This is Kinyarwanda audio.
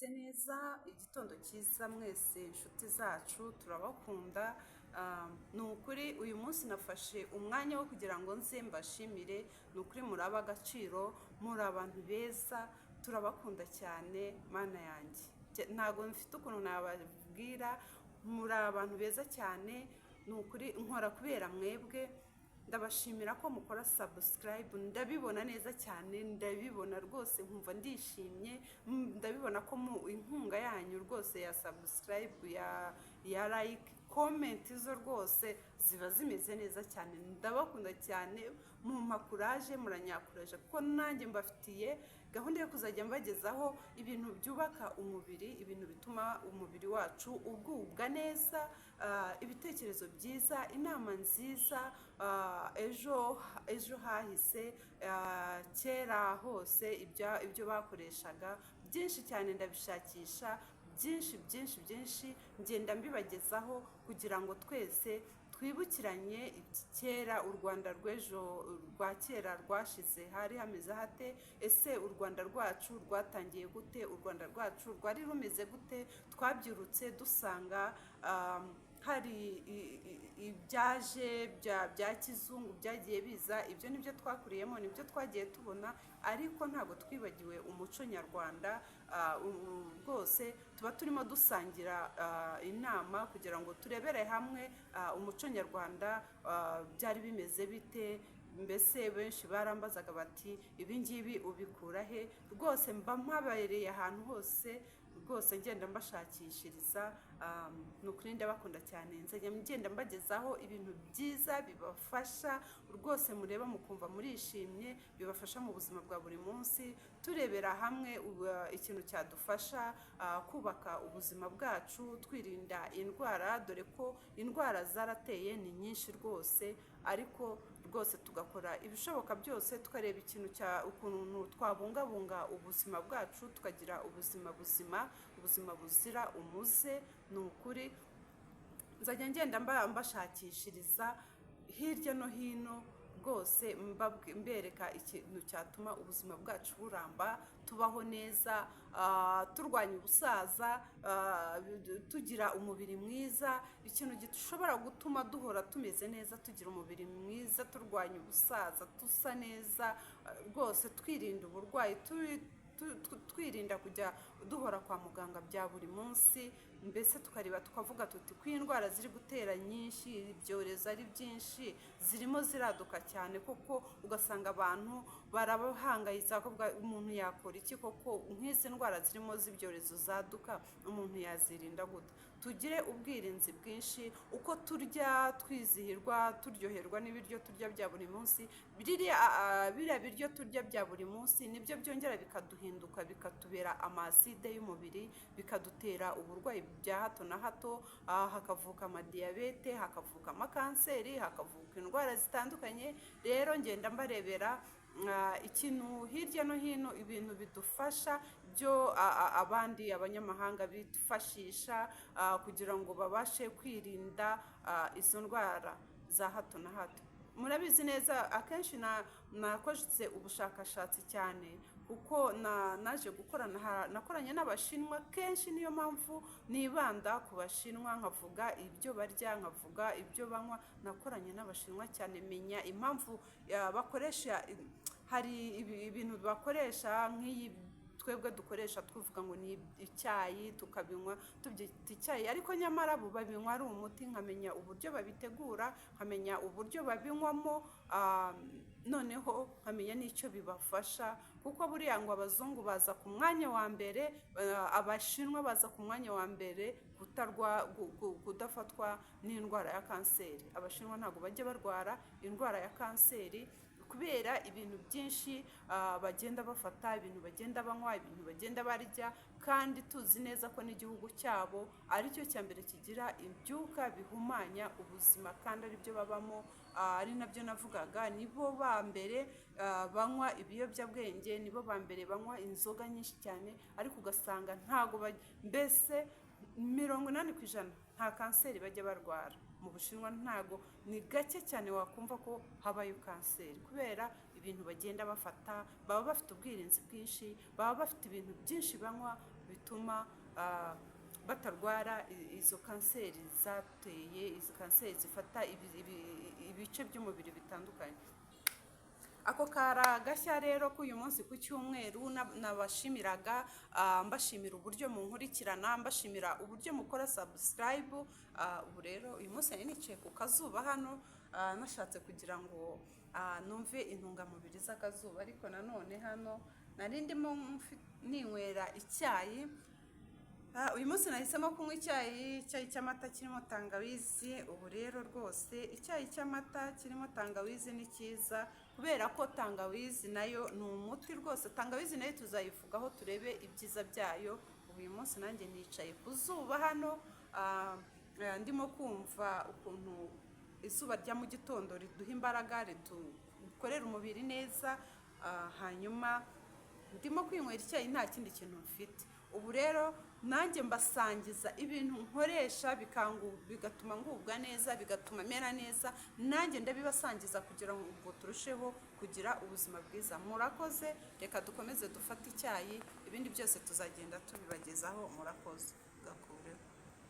Neza igitondo cyiza mwese inshuti zacu turabakunda. Ni ukuri uyu munsi nafashe umwanya wo kugira ngo nze mbashimire. Ni ukuri muri ab'agaciro, muri abantu beza, turabakunda cyane mana yanjye. Ntabwo mfite ukuntu nababwira, muri abantu beza cyane. Ni ukuri nkora kubera mwebwe, ndabashimira ko mukora subscribe, ndabibona neza cyane, ndabibona rwose nkumva ndishimye, ndabibona ko mu inkunga yanyu rwose ya subscribe ya like comment zo rwose ziba zimeze neza cyane. Ndabakunda cyane, mumpa courage, muranyakuraje kuko nanjye mbafitiye gahunda yo kuzajya mbagezaho ibintu byubaka umubiri, ibintu bituma umubiri wacu ugubwa neza, ibitekerezo byiza, inama nziza. Ejo hahise, kera hose ibyo bakoreshaga byinshi cyane ndabishakisha, byinshi ngenda mbibagezaho kugira ngo twese twibukiranye kera. U Rwanda rw'ejo rwa kera rwashize hari hameze hate? Ese u Rwanda rwacu rwatangiye gute? U Rwanda rwacu rwari rumeze gute? Twabyirutse dusanga hari ibyaje bya kizungu byagiye biza, ibyo nibyo twakuriyemo, nibyo twagiye tubona, ariko ntabwo twibagiwe umuco nyarwanda. Rwose tuba turimo dusangira inama kugira ngo turebere hamwe umuco nyarwanda byari bimeze bite. Mbese benshi barambazaga bati ibi ngibi ubikura he? Rwose mba mpabereye ahantu hose, rwose ngenda mbashakishiriza. Ni ukuri ndabakunda cyane, nzajya ngenda mbagezaho ibintu byiza bibafasha rwose, mureba mukumva murishimye, bibafasha mu buzima bwa buri munsi. Turebera hamwe ikintu cyadufasha kubaka ubuzima bwacu, twirinda indwara, dore ko indwara zarateye ni nyinshi rwose, ariko rwose tugakora ibishoboka byose tukareba ikintu ukuntu twabungabunga ubuzima bwacu, tukagira ubuzima buzira umuze. Ni ukuri nzajya ngenda mbashakishiriza hirya no hino, rwose mbereka ikintu cyatuma ubuzima bwacu buramba, tubaho neza, turwanya ubusaza, tugira umubiri mwiza. Ikintu gishobora gutuma duhora tumeze neza, tugira umubiri mwiza, turwanya ubusaza, dusa neza, rwose twirinda uburwayi, twirinda kujya duhora kwa muganga bya buri munsi. Mbese tukareba tukavuga tuti ko indwara ziri gutera nyinshi, ibyorezo ari byinshi, zirimo ziraduka cyane koko, ugasanga abantu barabahangayitse bakavuga umuntu yakora iki koko? Nk'izi ndwara zirimo z'ibyorezo zaduka, umuntu yazirinda gute? Tugire ubwirinzi bwinshi, uko turya twizihirwa, turyoherwa n'ibiryo turya bya buri munsi. Biriya biryo turya bya buri munsi nibyo byongera bikaduhinduka, bikatubera amaside y'umubiri, bikadutera uburwayi bya hato na hato, hakavuka amadiyabete, hakavuka amakanseri, hakavuka indwara zitandukanye. Rero ngenda mbarebera ikintu hirya no hino, ibintu bidufasha byo abandi abanyamahanga bifashisha kugira ngo babashe kwirinda izo ndwara za hato na hato. Murabizi neza, akenshi nakoze ubushakashatsi cyane kuko naje nakoranye n'Abashinwa kenshi, niyo mpamvu nibanda ku Bashinwa, nkavuga ibyo barya, nkavuga ibyo banywa. Nakoranye n'Abashinwa cyane, menya impamvu bakoresha, hari ibintu bakoresha nk'iyi twebwe dukoresha tuvuga ngo ni icyayi, tukabinywa tubyita icyayi, ariko nyamara bo babinywa ari umuti. Nkamenya uburyo babitegura, nkamenya uburyo babinywamo, noneho nkamenya n'icyo bibafasha, kuko buriya ngo abazungu baza ku mwanya wa mbere, Abashinwa baza ku mwanya wa mbere kudafatwa n'indwara ya kanseri. Abashinwa ntabwo bajya barwara indwara ya kanseri kubera ibintu byinshi bagenda bafata, ibintu bagenda banywa, ibintu bagenda barya, kandi tuzi neza ko n'igihugu cyabo ari cyo cya mbere kigira ibyuka bihumanya ubuzima, kandi ari byo babamo. Ari nabyo navugaga, nibo ba mbere banywa ibiyobyabwenge, nibo ba mbere banywa inzoga nyinshi cyane, ariko ugasanga ntago mbese 80% nta kanseri bajya barwara. Mu Bushinwa ntago, ni gake cyane wakumva ko habayo kanseri, kubera ibintu bagenda bafata, baba bafite ubwirinzi bwinshi, baba bafite ibintu byinshi banywa, bituma batarwara izo kanseri zateye, izo kanseri zifata ibice by'umubiri bitandukanye. Ako kara gashya rero ko uyu munsi ku cyumweru nabashimiraga, mbashimira uburyo munkurikirana, mbashimira uburyo mukora subscribe. Ubu rero uyu munsi nari nicaye ku kazuba hano, nashatse kugira ngo numve intungamubiri z'akazuba, ariko nanone hano nari ndimo ninywera icyayi. Uyu munsi nahisemo kunywa icyayi cy'amata kirimo tangawizi. Ubu rero rwose icyayi cy'amata kirimo tangawizi ni cyiza, kubera ko tangawizi nayo ni umuti rwose. Tangawizi nayo tuzayivugaho turebe ibyiza byayo. Uyu munsi nanjye nicaye ku zuba hano, ndimo kumva ukuntu izuba rya mu gitondo riduha imbaraga, ridukorera umubiri neza. Hanyuma ndimo kwinywera icyayi, nta kindi kintu mfite. Ubu rero nanjye mbasangiza ibintu nkoresha bigatuma ngubwa neza, bigatuma mera neza. Nanjye ndabibasangiza kugira ngo turusheho kugira ubuzima bwiza. Murakoze, reka dukomeze dufate icyayi, ibindi byose tuzagenda tubibagezaho. Murakoze.